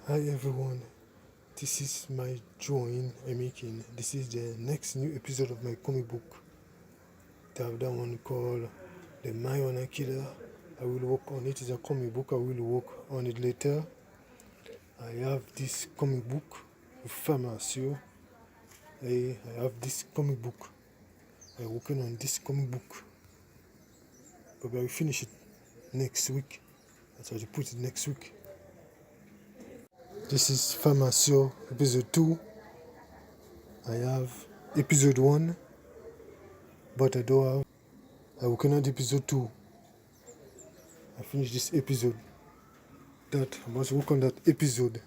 Hi everyone, this is my drawing I'm making. This is the next new episode of my comic book. I have that one called The Marijuana Killer. I will work on it. It's a comic book. I will work on it later. I have this comic book with Pharmacio. I have this comic book. I'm working on this comic book. But I will finish it next week. That's why I put it next week. This is Pharmacio episode 2. I have episode 1, but I don't have. I'm working on episode 2. I finished this episode. I must work on that episode.